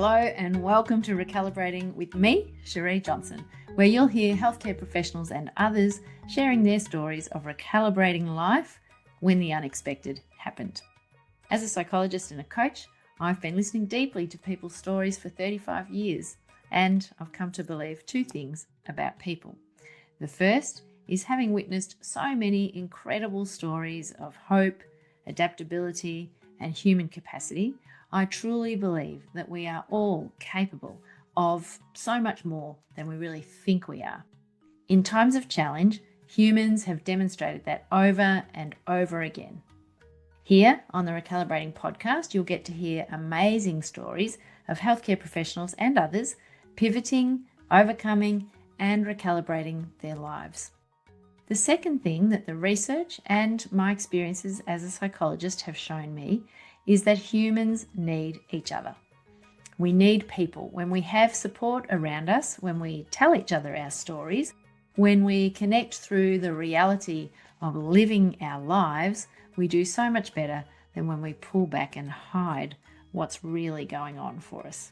Hello and welcome to Recalibrating with me, Sharee Johnson, where you'll hear healthcare professionals and others sharing their stories of recalibrating life when the unexpected happened. As a psychologist and a coach, I've been listening deeply to people's stories for 35 years, and I've come to believe two things about people. The first is having witnessed so many incredible stories of hope, adaptability, and human capacity, I truly believe that we are all capable of so much more than we really think we are. In times of challenge, humans have demonstrated that over and over again. Here on the Recalibrating podcast, you'll get to hear amazing stories of healthcare professionals and others pivoting, overcoming, and recalibrating their lives. The second thing that the research and my experiences as a psychologist have shown me is that humans need each other. We need people. When we have support around us, when we tell each other our stories, when we connect through the reality of living our lives, we do so much better than when we pull back and hide what's really going on for us.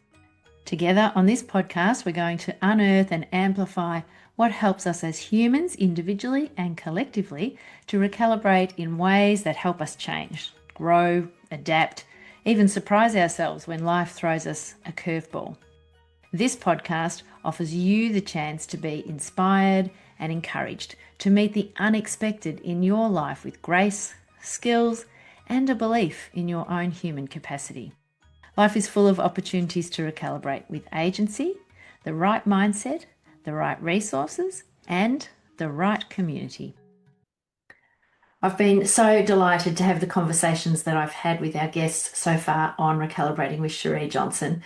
Together on this podcast, we're going to unearth and amplify what helps us as humans individually and collectively to recalibrate in ways that help us change, grow, adapt, even surprise ourselves when life throws us a curveball. This podcast offers you the chance to be inspired and encouraged to meet the unexpected in your life with grace, skills, and a belief in your own human capacity. Life is full of opportunities to recalibrate with agency, the right mindset, the right resources, and the right community. I've been so delighted to have the conversations that I've had with our guests so far on Recalibrating with Sharee Johnson.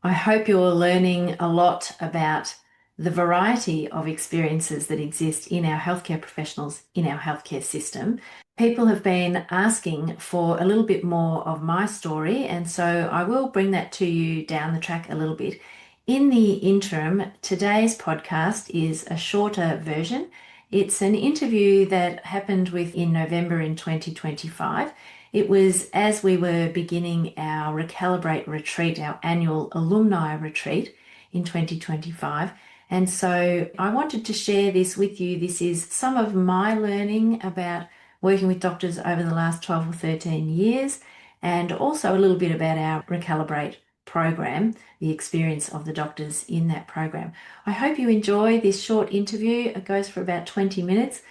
I hope you're learning a lot about the variety of experiences that exist in our healthcare professionals, in our healthcare system. People have been asking for a little bit more of my story, and so I will bring that to you down the track a little bit. In the interim, today's podcast is a shorter version. It's an interview that happened in November in 2025. It was as we were beginning our Recalibrate retreat, our annual alumni retreat in 2025. And so I wanted to share this with you. This is some of my learning about working with doctors over the last 12 or 13 years, and also a little bit about our Recalibrate program, the experience of the doctors in that program. I hope you enjoy this short interview. It goes for about 20 minutes,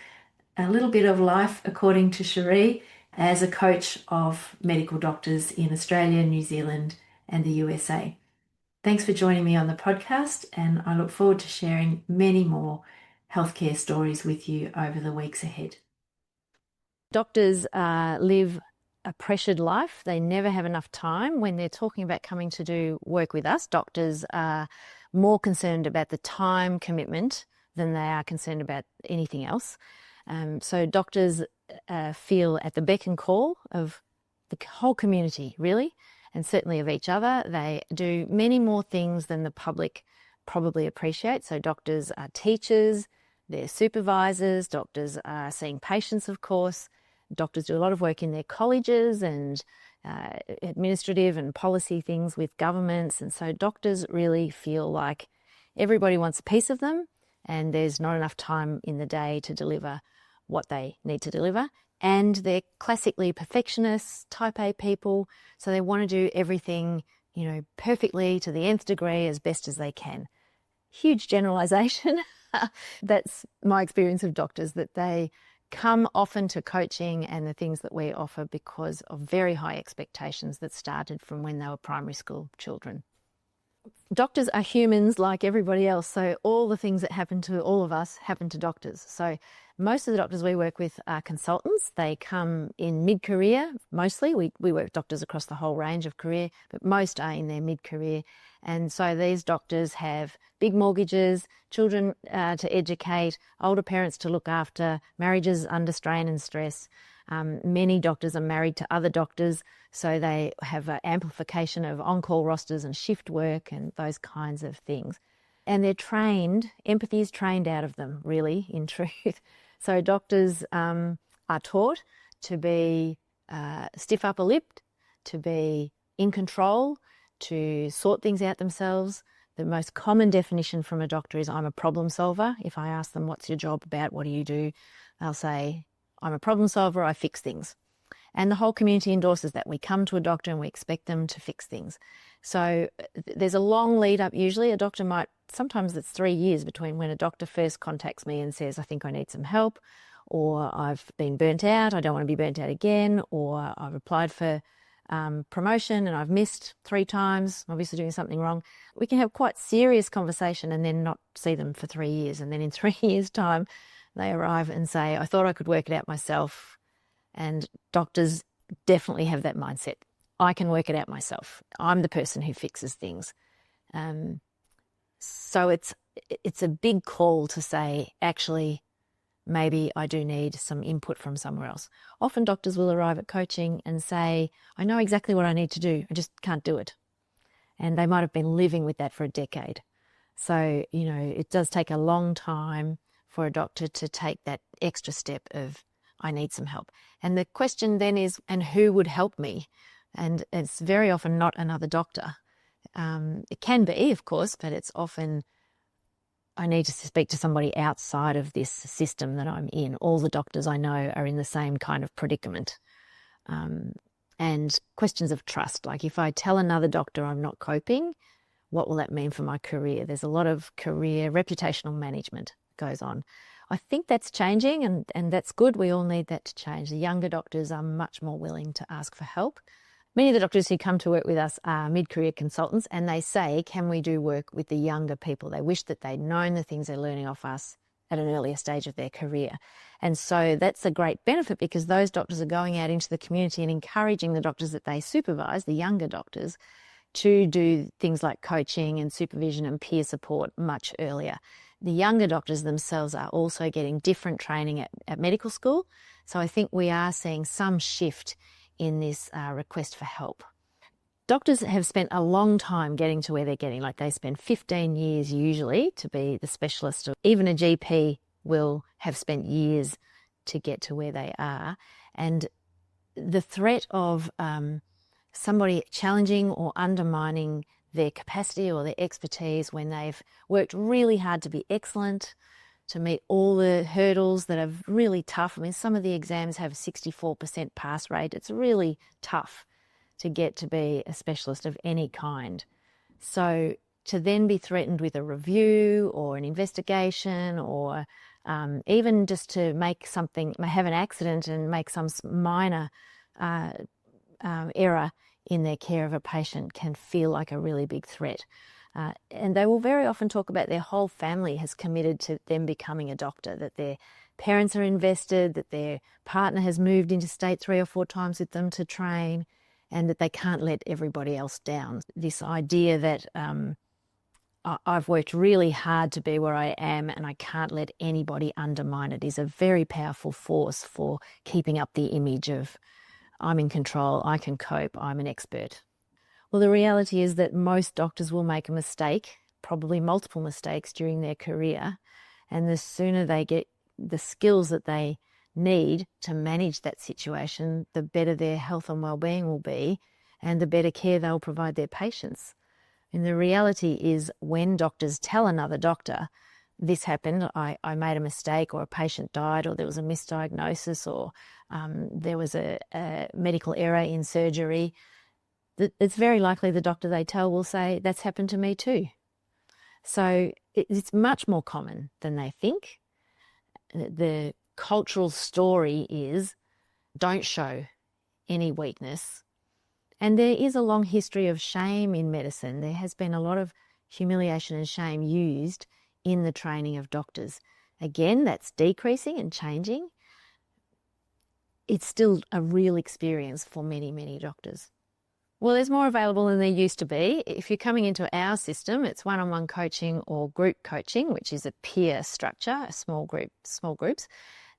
a little bit of life according to Sharee as a coach of medical doctors in Australia, New Zealand, and the USA. Thanks for joining me on the podcast, and I look forward to sharing many more healthcare stories with you over the weeks ahead. Doctors live a pressured life. They never have enough time. When they're talking about coming to do work with us, doctors are more concerned about the time commitment than they are concerned about anything else. So doctors feel at the beck and call of the whole community, really, and certainly of each other. They do many more things than the public probably appreciate. So doctors are teachers, they're supervisors, doctors are seeing patients, of course. Doctors do a lot of work in their colleges and administrative and policy things with governments. And so doctors really feel like everybody wants a piece of them and there's not enough time in the day to deliver what they need to deliver. And they're classically perfectionists, type A people. So they want to do everything, perfectly to the nth degree as best as they can. Huge generalization. That's my experience of doctors, that they come often to coaching and the things that we offer because of very high expectations that started from when they were primary school children. Doctors are humans like everybody else, so all the things that happen to all of us happen to doctors. So most of the doctors we work with are consultants. They come in mid-career, mostly. We work with doctors across the whole range of career, but most are in their mid-career. And so these doctors have big mortgages, children to educate, older parents to look after, marriages under strain and stress. Many doctors are married to other doctors, so they have an amplification of on-call rosters and shift work and those kinds of things. And they're trained, empathy is trained out of them, really, in truth. So doctors are taught to be stiff upper lipped, to be in control, to sort things out themselves. The most common definition from a doctor is, I'm a problem solver. If I ask them, what's your job about? What do you do? They'll say, I'm a problem solver. I fix things. And the whole community endorses that. We come to a doctor and we expect them to fix things. So there's a long lead up. Usually a doctor might, sometimes it's 3 years between when a doctor first contacts me and says, I think I need some help, or I've been burnt out, I don't want to be burnt out again, or I've applied for promotion and I've missed 3 times, obviously doing something wrong. We can have quite serious conversation and then not see them for 3 years. And then in 3 years' time, they arrive and say, I thought I could work it out myself. And doctors definitely have that mindset. I can work it out myself. I'm the person who fixes things. So it's a big call to say, actually, maybe I do need some input from somewhere else. Often doctors will arrive at coaching and say, I know exactly what I need to do, I just can't do it. And they might have been living with that for a decade. So, it does take a long time for a doctor to take that extra step of, I need some help. And the question then is, and who would help me? And it's very often not another doctor. It can be, of course, but it's often, I need to speak to somebody outside of this system that I'm in. All the doctors I know are in the same kind of predicament. And questions of trust, like if I tell another doctor I'm not coping, what will that mean for my career? There's a lot of career reputational management goes on. I think that's changing, and that's good. We all need that to change. The younger doctors are much more willing to ask for help. Many of the doctors who come to work with us are mid-career consultants, and they say, can we do work with the younger people? They wish that they'd known the things they're learning off us at an earlier stage of their career. And so that's a great benefit, because those doctors are going out into the community and encouraging the doctors that they supervise, the younger doctors, to do things like coaching and supervision and peer support much earlier. The younger doctors themselves are also getting different training at medical school. So I think we are seeing some shift in this request for help. Doctors have spent a long time getting to where they're getting, like they spend 15 years usually to be the specialist. Even a GP will have spent years to get to where they are. And the threat of somebody challenging or undermining their capacity or their expertise when they've worked really hard to be excellent, to meet all the hurdles that are really tough. I mean, some of the exams have a 64% pass rate. It's really tough to get to be a specialist of any kind. So to then be threatened with a review or an investigation, or even just to have an accident and make some minor error in their care of a patient, can feel like a really big threat. And they will very often talk about their whole family has committed to them becoming a doctor, that their parents are invested, that their partner has moved interstate 3 or 4 times with them to train, and that they can't let everybody else down. This idea that I've worked really hard to be where I am and I can't let anybody undermine it is a very powerful force for keeping up the image of, I'm in control, I can cope, I'm an expert. Well, the reality is that most doctors will make a mistake, probably multiple mistakes during their career, and the sooner they get the skills that they need to manage that situation, the better their health and well-being will be, and the better care they'll provide their patients. And the reality is, when doctors tell another doctor, this happened, I made a mistake, or a patient died, or there was a misdiagnosis, or there was a medical error in surgery, it's very likely the doctor they tell will say, that's happened to me too. So it's much more common than they think. The cultural story is, don't show any weakness. And there is a long history of shame in medicine. There has been a lot of humiliation and shame used in the training of doctors. Again, that's decreasing and changing. It's still a real experience for many, many doctors. Well, there's more available than there used to be. If you're coming into our system, it's one-on-one coaching or group coaching, which is a peer structure, small groups.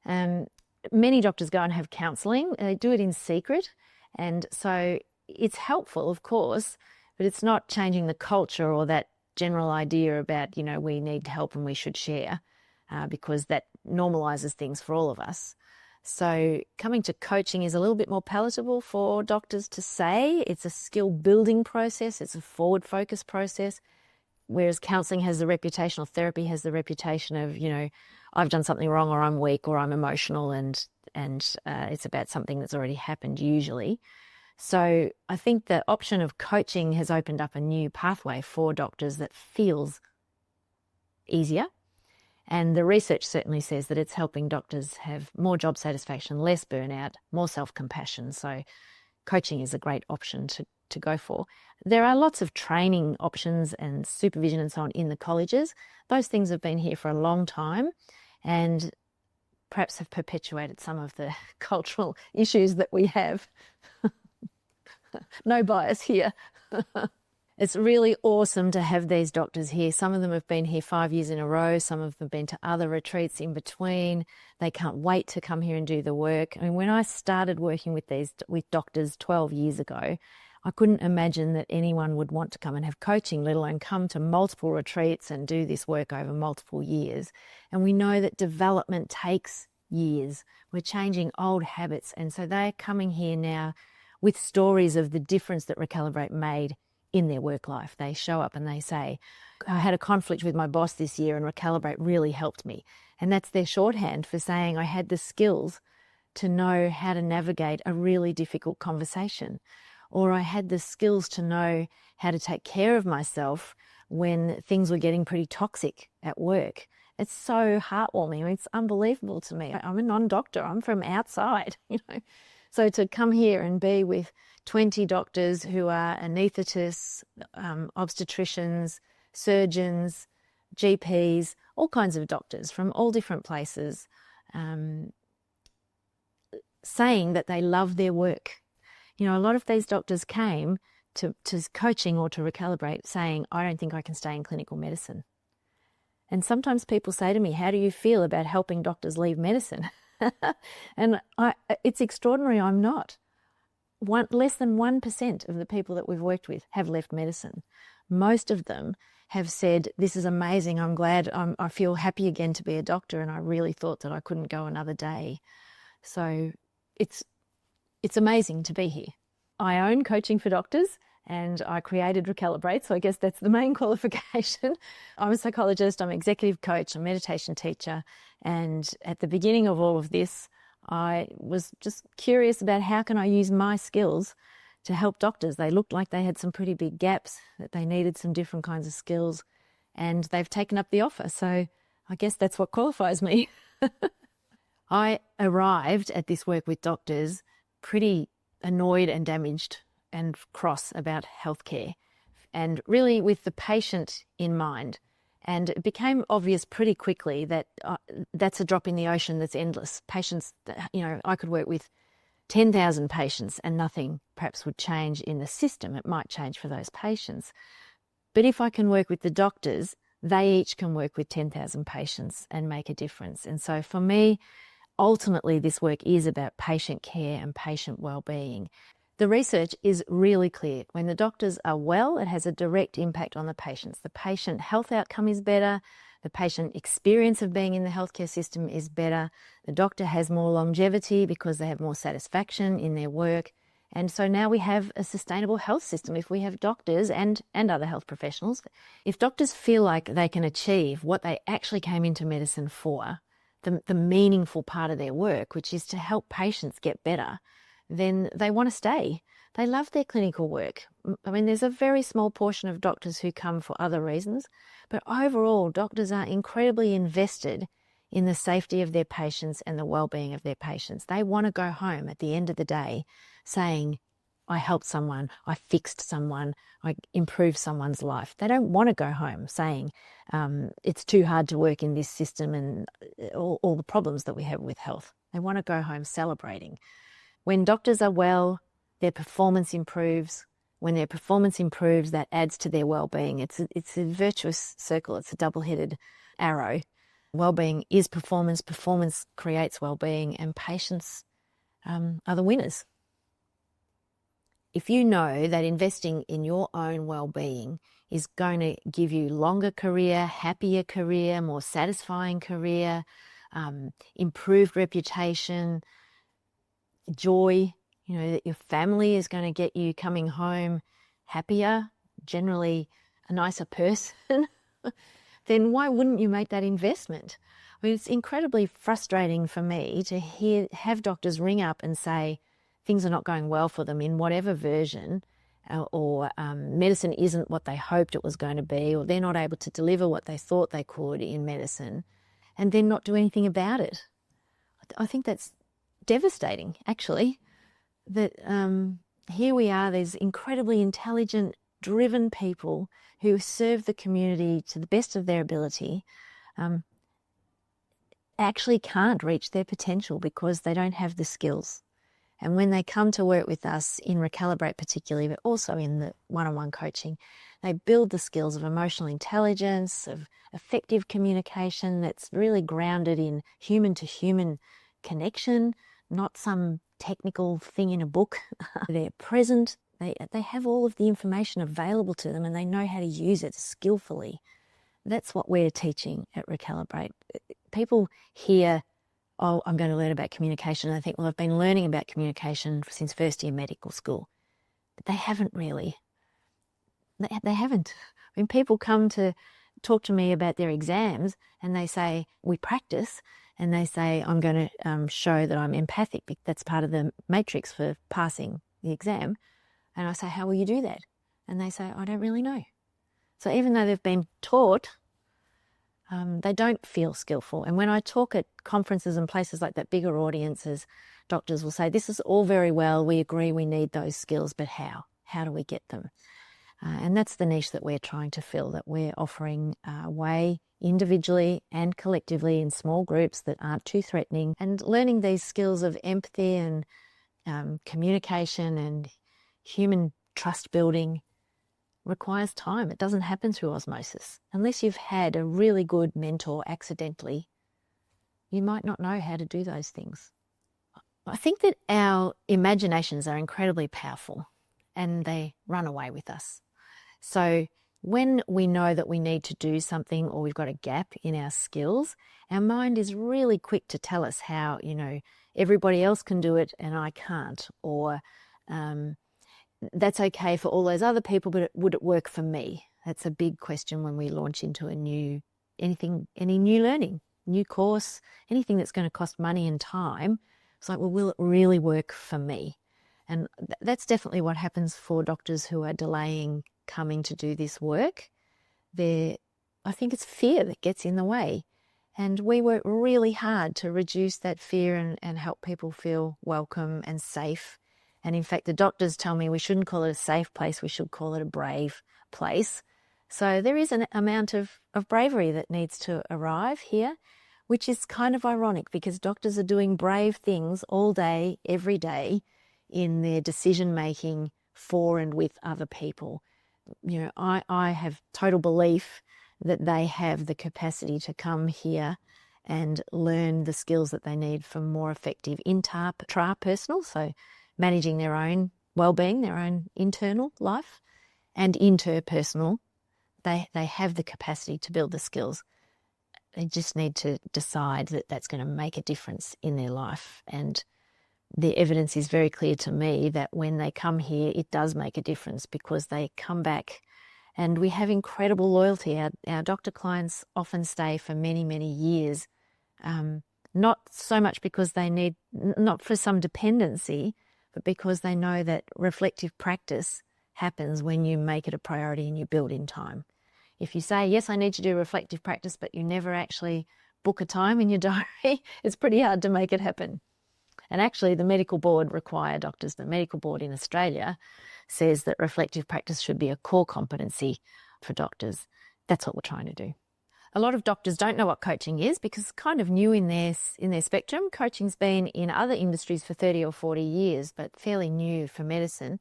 Many doctors go and have counselling. They do it in secret. And so it's helpful, of course, but it's not changing the culture or that general idea about, we need help and we should share, because that normalises things for all of us. So coming to coaching is a little bit more palatable for doctors to say. It's a skill building process. It's a forward focus process. Whereas counselling has the reputation, or therapy has the reputation of, I've done something wrong, or I'm weak, or I'm emotional, and it's about something that's already happened usually. So I think the option of coaching has opened up a new pathway for doctors that feels easier. And the research certainly says that it's helping doctors have more job satisfaction, less burnout, more self-compassion. So coaching is a great option to go for. There are lots of training options and supervision and so on in the colleges. Those things have been here for a long time and perhaps have perpetuated some of the cultural issues that we have. No bias here. It's really awesome to have these doctors here. Some of them have been here 5 years in a row. Some of them have been to other retreats in between. They can't wait to come here and do the work. I mean, when I started working with doctors 12 years ago, I couldn't imagine that anyone would want to come and have coaching, let alone come to multiple retreats and do this work over multiple years. And we know that development takes years. We're changing old habits. And so they're coming here now with stories of the difference that Recalibrate made in their work life. They show up and they say, I had a conflict with my boss this year and Recalibrate really helped me. And that's their shorthand for saying I had the skills to know how to navigate a really difficult conversation, or I had the skills to know how to take care of myself when things were getting pretty toxic at work. It's so heartwarming. I mean, it's unbelievable to me. I'm a non-doctor. I'm from outside, So to come here and be with 20 doctors who are anaesthetists, obstetricians, surgeons, GPs, all kinds of doctors from all different places, saying that they love their work. A lot of these doctors came to coaching or to Recalibrate saying, I don't think I can stay in clinical medicine. And sometimes people say to me, how do you feel about helping doctors leave medicine? And it's extraordinary. I'm not. Less than 1% of the people that we've worked with have left medicine. Most of them have said, this is amazing. I'm glad. I feel happy again to be a doctor, and I really thought that I couldn't go another day. So it's amazing to be here. I own coaching for doctors and I created Recalibrate, so I guess that's the main qualification. I'm a psychologist, I'm an executive coach, I'm a meditation teacher, and at the beginning of all of this, I was just curious about how can I use my skills to help doctors. They looked like they had some pretty big gaps, that they needed some different kinds of skills, and they've taken up the offer, so I guess that's what qualifies me. I arrived at this work with doctors pretty annoyed and damaged and cross about healthcare, and really with the patient in mind. And it became obvious pretty quickly that that's a drop in the ocean that's endless. Patients, I could work with 10,000 patients and nothing perhaps would change in the system. It might change for those patients. But if I can work with the doctors, they each can work with 10,000 patients and make a difference. And so for me, ultimately, this work is about patient care and patient well-being. The research is really clear. When the doctors are well, it has a direct impact on the patients. The patient health outcome is better. The patient experience of being in the healthcare system is better. The doctor has more longevity because they have more satisfaction in their work. And so now we have a sustainable health system. If we have doctors and other health professionals, if doctors feel like they can achieve what they actually came into medicine for, the meaningful part of their work, which is to help patients get better, then they want to stay. They love their clinical work. I mean, there's a very small portion of doctors who come for other reasons, but overall, doctors are incredibly invested in the safety of their patients and the well-being of their patients. They want to go home at the end of the day saying, I helped someone, I fixed someone, I improved someone's life. They don't want to go home saying, it's too hard to work in this system and all the problems that we have with health. They want to go home celebrating. When doctors are well, their performance improves. When their performance improves, that adds to their well-being. It's a virtuous circle. It's a double-headed arrow. Well-being is performance. Performance creates well-being, and patients are the winners. If you know that investing in your own well-being is going to give you longer career, happier career, more satisfying career, improved reputation, joy, that your family is going to get you coming home happier, generally a nicer person, then why wouldn't you make that investment? I mean, it's incredibly frustrating for me to have doctors ring up and say things are not going well for them in whatever version, or medicine isn't what they hoped it was going to be, or they're not able to deliver what they thought they could in medicine, and then not do anything about it. I think that's devastating, actually, that here we are, these incredibly intelligent, driven people who serve the community to the best of their ability, actually can't reach their potential because they don't have the skills. And when they come to work with us in Recalibrate particularly, but also in the one-on-one coaching, they build the skills of emotional intelligence, of effective communication that's really grounded in human-to-human connection, not some technical thing in a book. They're present, they have all of the information available to them, and they know how to use it skillfully. That's what we're teaching at Recalibrate. People hear, oh, I'm going to learn about communication. And I think, well, I've been learning about communication since first year medical school. But they haven't really. They haven't. When people come to talk to me about their exams and they say, we practice, and they say, I'm going to show that I'm empathic. That's part of the matrix for passing the exam. And I say, how will you do that? And they say, I don't really know. So even though they've been taught, they don't feel skillful. And when I talk at conferences and places like that, bigger audiences, doctors will say, this is all very well, we agree we need those skills, but how? How do we get them? And that's the niche that we're trying to fill, that we're offering a way individually and collectively in small groups that aren't too threatening, and learning these skills of empathy and communication and human trust building requires time. It doesn't happen through osmosis. Unless you've had a really good mentor accidentally, you might not know how to do those things. I think that our imaginations are incredibly powerful and they run away with us. So when we know that we need to do something or we've got a gap in our skills, our mind is really quick to tell us how, everybody else can do it and I can't, or that's okay for all those other people, but would it work for me? That's a big question when we launch into any new learning, new course, anything that's going to cost money and time. It's like, well, will it really work for me? And that's definitely what happens for doctors who are delaying coming to do this work. I think it's fear that gets in the way. And we work really hard to reduce that fear and help people feel welcome and safe. And in fact, the doctors tell me we shouldn't call it a safe place, we should call it a brave place. So there is an amount of bravery that needs to arrive here, which is kind of ironic because doctors are doing brave things all day, every day in their decision-making for and with other people. I have total belief that they have the capacity to come here and learn the skills that they need for more effective intrapersonal, so managing their own well-being, their own internal life, and interpersonal. They have the capacity to build the skills. They just need to decide that that's going to make a difference in their life. And the evidence is very clear to me that when they come here, it does make a difference because they come back and we have incredible loyalty. Our doctor clients often stay for many, many years, not so much because they need, not for some dependency, but because they know that reflective practice happens when you make it a priority and you build in time. If you say, yes, I need to do reflective practice, but you never actually book a time in your diary, it's pretty hard to make it happen. And actually, the medical board require doctors, the medical board in Australia says that reflective practice should be a core competency for doctors. That's what we're trying to do. A lot of doctors don't know what coaching is because it's kind of new in their spectrum. Coaching's been in other industries for 30 or 40 years, but fairly new for medicine.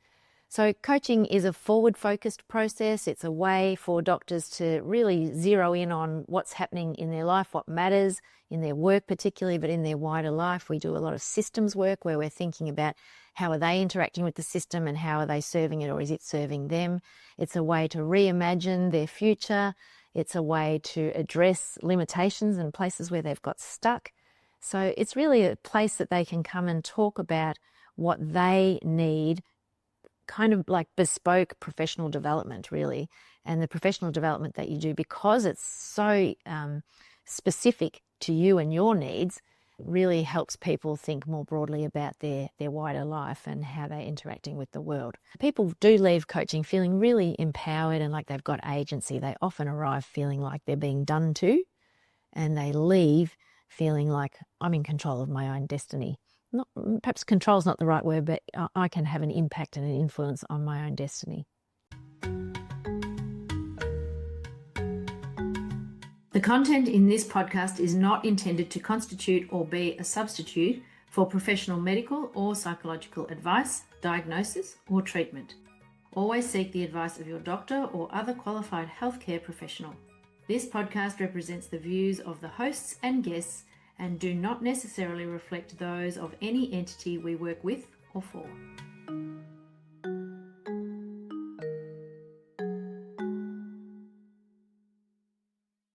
So coaching is a forward-focused process. It's a way for doctors to really zero in on what's happening in their life, what matters in their work particularly, but in their wider life. We do a lot of systems work where we're thinking about how are they interacting with the system and how are they serving it, or is it serving them? It's a way to reimagine their future. It's a way to address limitations and places where they've got stuck. So it's really a place that they can come and talk about what they need, kind of like bespoke professional development, really, and the professional development that you do, because it's so specific to you and your needs, really helps people think more broadly about their wider life and how they're interacting with the world. People do leave coaching feeling really empowered and like they've got agency. They often arrive feeling like they're being done to, and they leave feeling like I'm in control of my own destiny. Not, perhaps control is not the right word, but I can have an impact and an influence on my own destiny. The content in this podcast is not intended to constitute or be a substitute for professional medical or psychological advice, diagnosis, or treatment. Always seek the advice of your doctor or other qualified healthcare professional. This podcast represents the views of the hosts and guests and do not necessarily reflect those of any entity we work with or for.